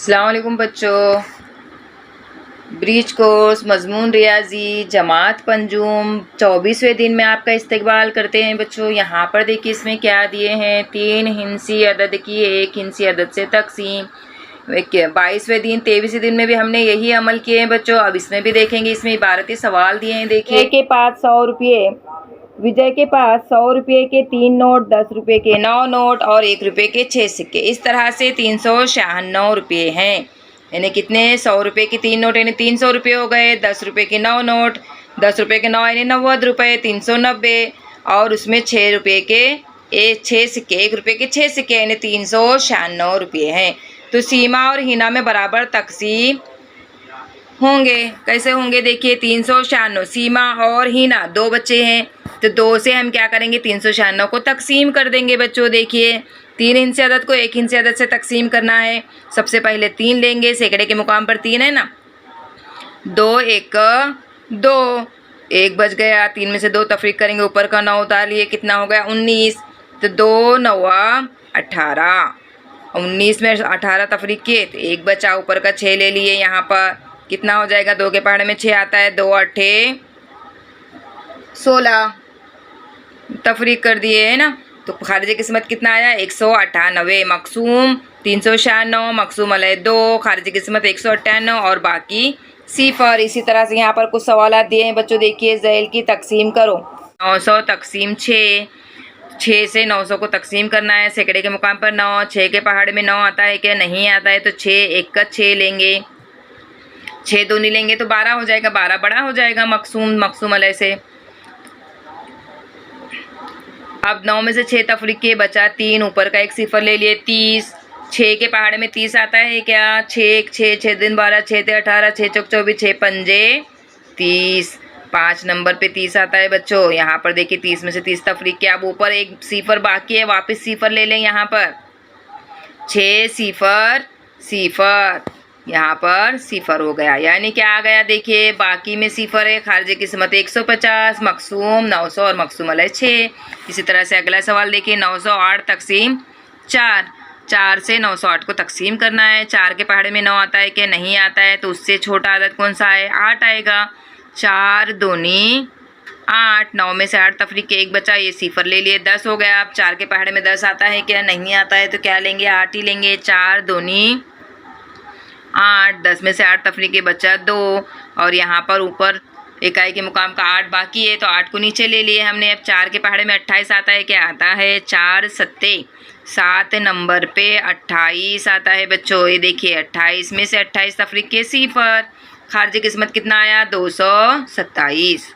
अस्सलाम वालेकुम बच्चों। ब्रीच कोर्स मजमून रियाजी जमात पंजूम 24वें दिन में आपका इस्तकबाल करते हैं बच्चों। यहाँ पर देखिए इसमें क्या दिए हैं, 3 हिंसी अदद की 1 हिंसी अदद से तकसीम। 22वें दिन 23वें दिन में भी हमने यही अमल किए हैं बच्चों। अब इसमें भी देखेंगे, इसमें इबारती सवाल दिए हैं। देखिए के पास 100 रुपये, विजय के पास 100 रुपये के 3 नोट, 10 रुपये के 9 नोट और 1 रुपये के 6 सिक्के। इस तरह से 396 रुपये हैं। यानी कितने, 100 रुपये के 3 नोट यानी 300 रुपये हो गए, 10 रुपये के 9 नोट, 10 रुपये के 9 यानी 90 रुपये, 390, और उसमें 6 रुपये के 6 सिक्के, 1 रुपये के 6 सिक्के यानी 396 रुपये हैं। तो सीमा और हिना में बराबर तकसीम होंगे। कैसे होंगे, देखिए 396, सीमा और हिना 2 बच्चे हैं, तो 2 से हम क्या करेंगे, 396 को तकसीम कर देंगे बच्चों। देखिए 3 हिंसे अदद को 1 हिंसे अदद से तकसीम करना है। सबसे पहले 3 लेंगे, सैकड़े के मुकाम पर 3 है ना, 2 1 2, 1 बच गया, 3 में से 2 तफरीक करेंगे, ऊपर का 9 उतार लिए, कितना हो गया 19, तो 2 9 18, 19 में 18 तफरीक किए तो 1 बचा, ऊपर का 6 ले लिए। यहाँ पर कितना हो जाएगा, 2 के पहाड़े में 6 आता है, 2 8 16 तफरीक कर दिए है ना। तो खारिज किस्मत कितना आया, 198, मकसूम 396, मकसूम अलय 2, खारिज किस्मत 198 और बाकी 0। इसी तरह से यहाँ पर कुछ सवाल दिए हैं बच्चों। देखिए ज़ैल की तकसीम करो, 900 तकसीम 6, 6 से 900 को तकसीम करना है। सैकड़े के मुकाम पर 9, 6 के पहाड़ में 9 आता है क्या, नहीं आता है, तो 6 1 का 6 लेंगे, 6 दूनी लेंगे तो 12 हो जाएगा, 12 बड़ा हो जाएगा मकसूम अलय से। अब 9 में से 6 तफरीक के बचा 3, ऊपर का 1 0 ले लिए, 30, 6 के पहाड़ में 30 आता है क्या, 6 6 6 दिन 12, 6 ते 18, 6 चौक 24, 6 पंजे 30, 5 नंबर पे 30 आता है बच्चों। यहाँ पर देखिए 30 में से 30 तफरीक के, अब ऊपर 1 0 बाकी है, वापस 0 ले लें। यहाँ पर 6 0 0, यहाँ पर 0 हो गया, यानी क्या आ गया, देखिए बाकी में 0 है। खारिज किस्मत 150, मकसूम 900 और मकसूम अलय 6। इसी तरह से अगला सवाल देखिए, 908 तकसीम 4, 4 से 908 को तकसीम करना है। 4 के पहाड़े में 9 आता है कि नहीं आता है, तो उससे छोटा आदद कौन सा है, 8 आएगा, 4 दूनी 8, 9 में से 8 तफरीक के 1 बचा, ये 0 ले लिए, 10 हो गया। अब 4 के पहाड़े में 10 आता है क्या, नहीं आता है, तो क्या लेंगे, 8 ही लेंगे, 4 दूनी 8, 10 में से 8 तफरीक के बचा 2, और यहाँ पर ऊपर इकाई के मुकाम का 8 बाकी है, तो 8 को नीचे ले लिए हमने। अब 4 के पहाड़े में 28 आता है क्या, आता है, 4 सत्ते 7 नंबर पे 28 आता है बच्चों। ये देखिए 28 में से 28 तफरीक के 0, खारिज किस्मत कितना आया, 227।